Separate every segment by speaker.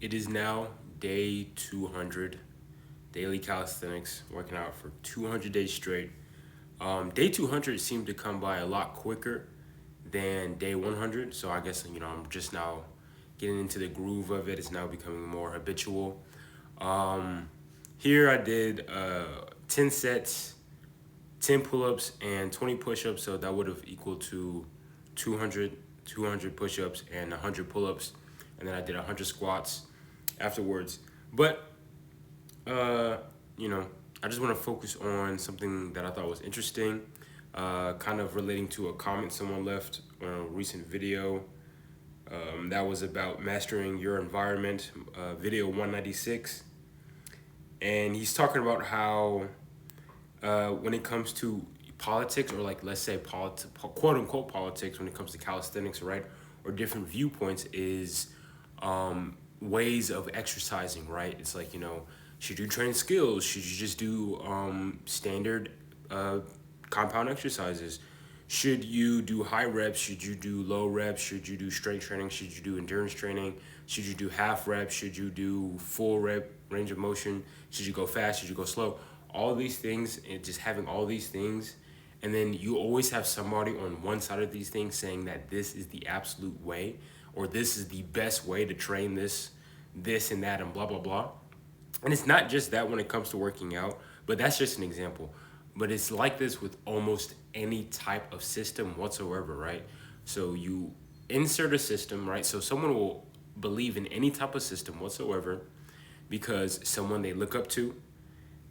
Speaker 1: It is now day 200, daily calisthenics, working out for 200 days straight. Day 200 seemed to come by a lot quicker than day 100, so I guess, I'm just now getting into the groove of it. It's now becoming more habitual. Um, Here I did 10 sets, 10 pull-ups, and 20 push-ups, so that would have equaled to 200, 200 push-ups and 100 pull-ups, and then I did 100 squats afterwards. But uh, you know, I just want to focus on something that I thought was interesting, kind of relating to a comment someone left on a recent video. That was about mastering your environment, video 196. And he's talking about how when it comes to politics, or like, let's say quote unquote politics, when it comes to calisthenics, right, or different viewpoints, is ways of exercising, right? It's like, should you train skills? Should you just do standard compound exercises? Should you do high reps? Should you do low reps? Should you do strength training? Should you do endurance training? Should you do half reps? Should you do full rep range of motion? Should you go fast? Should you go slow? All these things, and just having all these things, and then you always have somebody on one side of these things saying that this is the absolute way, or this is the best way to train this and that, and blah blah blah. And it's not just that when it comes to working out, but that's just an example. But it's like this with almost any type of system whatsoever, right? So you insert a system, right? So someone will believe in any type of system whatsoever because someone they look up to,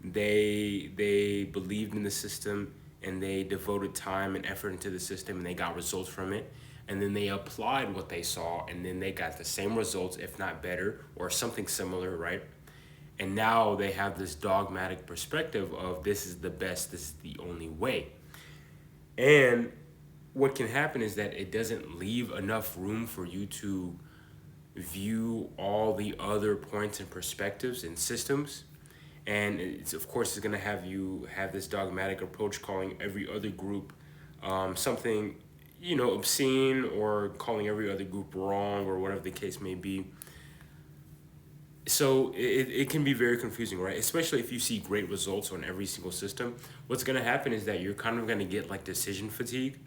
Speaker 1: they believed in the system, and they devoted time and effort into the system, and they got results from it, and then they applied what they saw, and then they got the same results, if not better, or something similar, right? And now they have this dogmatic perspective of this is the best, this is the only way. And what can happen is that it doesn't leave enough room for you to view all the other points and perspectives and systems. And it's, of course, it's going to have you have this dogmatic approach, calling every other group something, obscene, or calling every other group wrong, or whatever the case may be. So it can be very confusing, right? Especially if you see great results on every single system. What's going to happen is that you're kind of going to get like decision fatigue,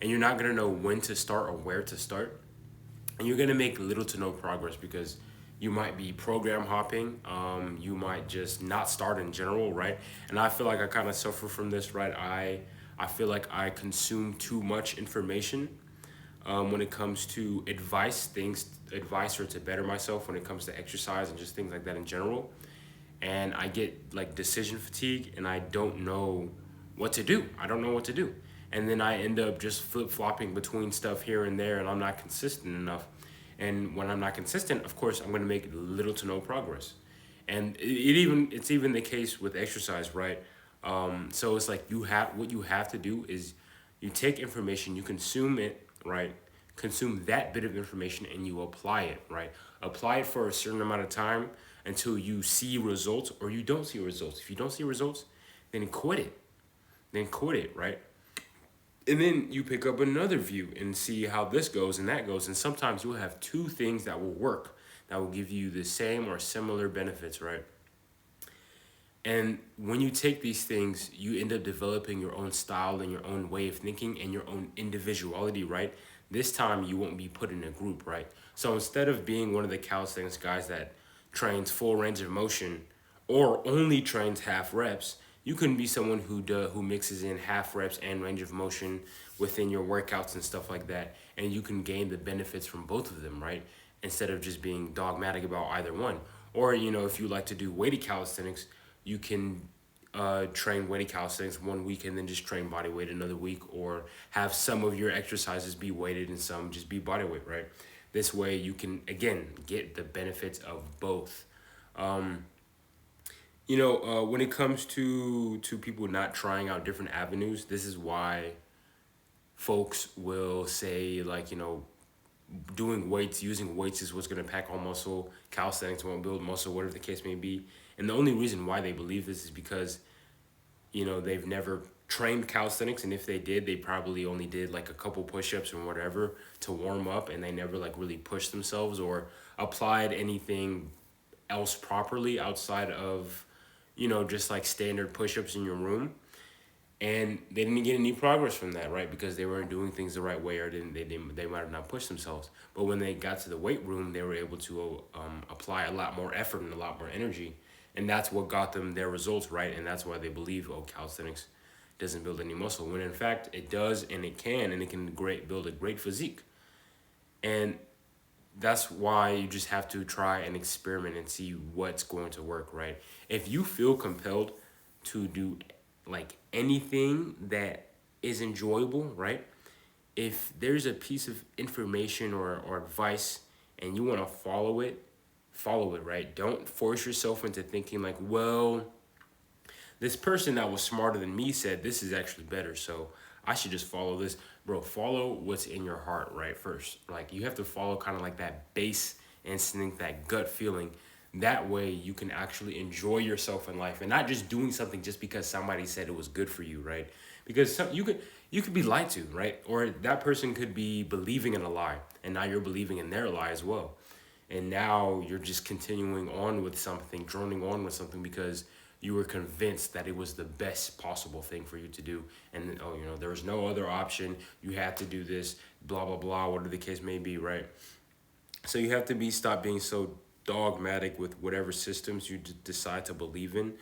Speaker 1: and you're not going to know when to start or where to start. And you're going to make little to no progress because you might be program hopping. You might just not start in general, right? And I feel like I kind of suffer from this, right? I feel like I consume too much information when it comes to advice or to better myself when it comes to exercise and just things like that in general. And I get like decision fatigue, and I don't know what to do. I don't know what to do. And then I end up just flip flopping between stuff here and there, and I'm not consistent enough. And when I'm not consistent, of course, I'm going to make little to no progress. And it's even the case with exercise, right? So it's like what you have to do is you take information, you consume it, right? Consume that bit of information, and you apply it, right? Apply it for a certain amount of time until you see results, or you don't see results. If you don't see results, then quit it. Right? And then you pick up another view and see how this goes and that goes. And sometimes you'll have two things that will work, that will give you the same or similar benefits, right? And when you take these things, you end up developing your own style and your own way of thinking and your own individuality, right? This time you won't be put in a group, right? So instead of being one of the calisthenics guys that trains full range of motion or only trains half reps, you can be someone who mixes in half reps and range of motion within your workouts and stuff like that, and you can gain the benefits from both of them, right? Instead of just being dogmatic about either one. Or, if you like to do weighted calisthenics, you can train weighted calisthenics one week and then just train body weight another week, or have some of your exercises be weighted and some just be body weight, right? This way you can, again, get the benefits of both. When it comes to people not trying out different avenues, this is why folks will say, like, using weights is what's going to pack on muscle. Calisthenics won't build muscle, whatever the case may be. And the only reason why they believe this is because, they've never trained calisthenics, and if they did, they probably only did like a couple push-ups or whatever to warm up, and they never like really pushed themselves or applied anything else properly outside of, just like standard push-ups in your room, and they didn't get any progress from that, right? Because they weren't doing things the right way, or they might have not pushed themselves. But when they got to the weight room, they were able to apply a lot more effort and a lot more energy, and that's what got them their results, right? And that's why they believe, oh, calisthenics doesn't build any muscle, when in fact it does, and it can build a great physique. And that's why you just have to try and experiment and see what's going to work, right? If you feel compelled to do like anything that is enjoyable, right? If there's a piece of information or advice and you want to follow it, right? Don't force yourself into thinking like, well, this person that was smarter than me said this is actually better, so I should just follow this. Bro, follow what's in your heart, right? First, like, you have to follow kind of like that base instinct, that gut feeling. That way you can actually enjoy yourself in life and not just doing something just because somebody said it was good for you, right? Because you could be lied to, right? Or that person could be believing in a lie, and now you're believing in their lie as well. And now you're just continuing on with something, droning on with something because you were convinced that it was the best possible thing for you to do. And, oh, there was no other option. You had to do this, blah, blah, blah, whatever the case may be, right? So you have to stop being so dogmatic with whatever systems you decide to believe in.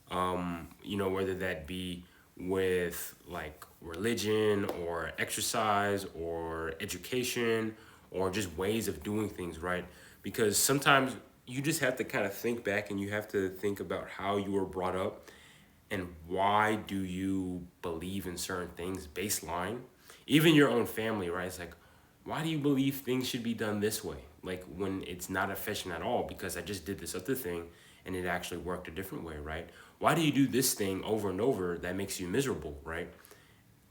Speaker 1: Whether that be with like religion or exercise or education or just ways of doing things, right? Because sometimes you just have to kind of think back, and you have to think about how you were brought up and why do you believe in certain things baseline. Even your own family, right? It's like, why do you believe things should be done this way, like when it's not efficient at all because I just did this other thing and it actually worked a different way, right? Why do you do this thing over and over that makes you miserable, right?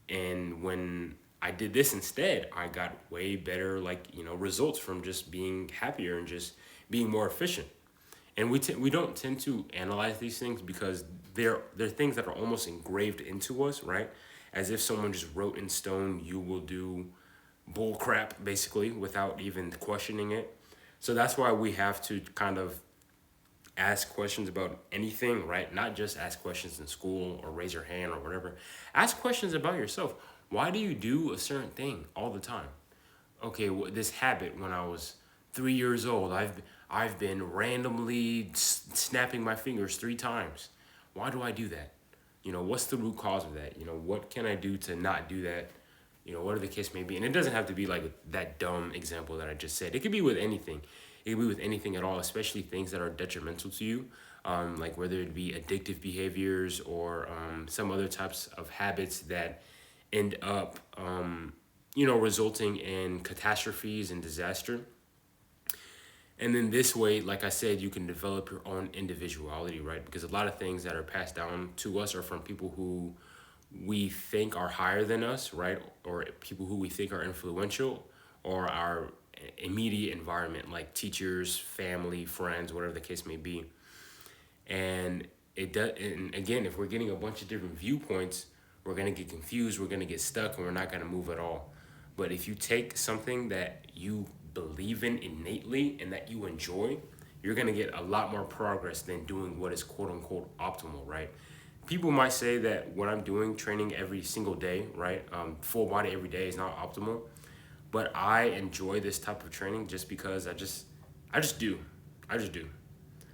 Speaker 1: And when I did this instead, I got way better, like, results from just being happier and just being more efficient. And we don't tend to analyze these things because they're things that are almost engraved into us, right? As if someone just wrote in stone, you will do bull crap, basically, without even questioning it. So that's why we have to kind of ask questions about anything, right? Not just ask questions in school or raise your hand or whatever. Ask questions about yourself. Why do you do a certain thing all the time? Okay, this habit when I was 3 years old, I've been randomly snapping my fingers 3 times. Why do I do that? What's the root cause of that? What can I do to not do that? Whatever the case may be. And it doesn't have to be like that dumb example that I just said. It could be with anything. It could be with anything at all, especially things that are detrimental to you, like whether it be addictive behaviors or some other types of habits that end up, resulting in catastrophes and disaster. And then this way, like I said, you can develop your own individuality, right? Because a lot of things that are passed down to us are from people who we think are higher than us, right? Or people who we think are influential, or our immediate environment, like teachers, family, friends, whatever the case may be. And it does. And again, if we're getting a bunch of different viewpoints, we're gonna get confused, we're gonna get stuck, and we're not gonna move at all. But if you take something that you believe in innately and that you enjoy, you're gonna get a lot more progress than doing what is quote unquote optimal, right? People might say that what I'm doing, training every single day, right, full body every day, is not optimal, but I enjoy this type of training just because I just do, I just do,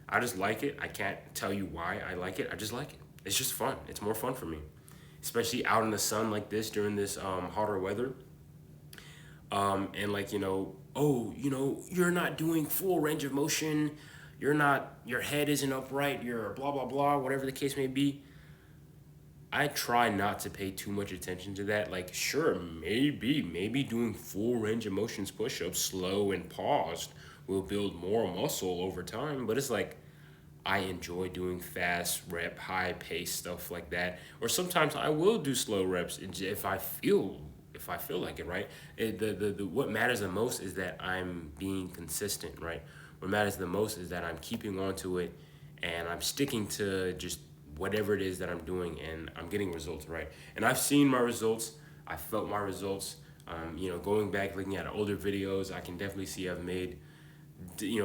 Speaker 1: I just like it. I can't tell you why I like it. I just like it. It's just fun. It's more fun for me, especially out in the sun like this during this hotter weather. And like, oh, you're not doing full range of motion. Your head isn't upright. You're blah, blah, blah, whatever the case may be. I try not to pay too much attention to that. Like, sure, maybe doing full range of motions push-ups, slow and paused, will build more muscle over time. But it's like, I enjoy doing fast rep, high pace stuff like that. Or sometimes I will do slow reps if I feel like it, right? What matters the most is that I'm being consistent, right? What matters the most is that I'm keeping on to it and I'm sticking to just whatever it is that I'm doing, and I'm getting results, right? And I've seen my results. I felt my results. Going back, looking at older videos, I can definitely see I've made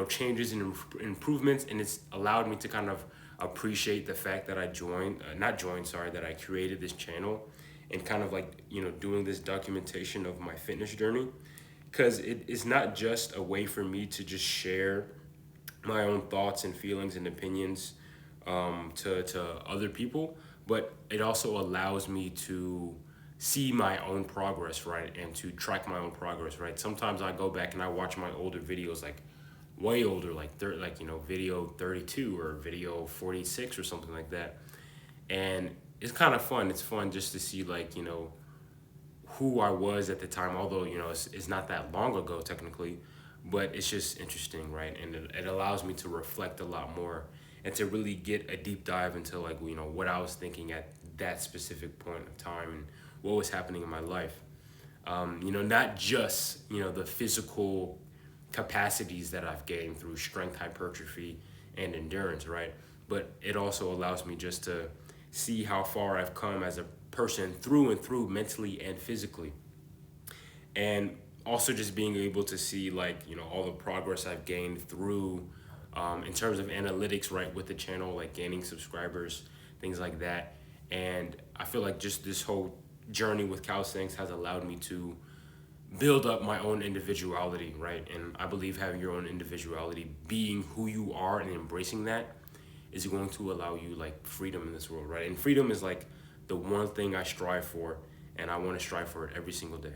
Speaker 1: changes and improvements, and it's allowed me to kind of appreciate the fact that I that I created this channel, and kind of like doing this documentation of my fitness journey, because it is not just a way for me to just share my own thoughts and feelings and opinions to other people, but it also allows me to see my own progress, right, and to track my own progress, right. Sometimes I go back and I watch my older videos, like way older, video 32 or video 46 or something like that, and it's kind of fun. It's fun just to see who I was at the time, although it's not that long ago technically, but it's just interesting, right? And it allows me to reflect a lot more and to really get a deep dive into what I was thinking at that specific point of time and what was happening in my life. Not just the physical capacities that I've gained through strength hypertrophy and endurance, right? But it also allows me just to see how far I've come as a person through and through, mentally and physically. And also just being able to see all the progress I've gained through in terms of analytics, right, with the channel, like gaining subscribers, things like that. And I feel like just this whole journey with calisthenics has allowed me to build up my own individuality, right? And I believe having your own individuality, being who you are and embracing that, is going to allow you freedom in this world, right? And freedom is the one thing I strive for, and I want to strive for it every single day.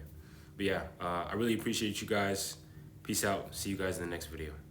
Speaker 1: But yeah, I really appreciate you guys. Peace out. See you guys in the next video.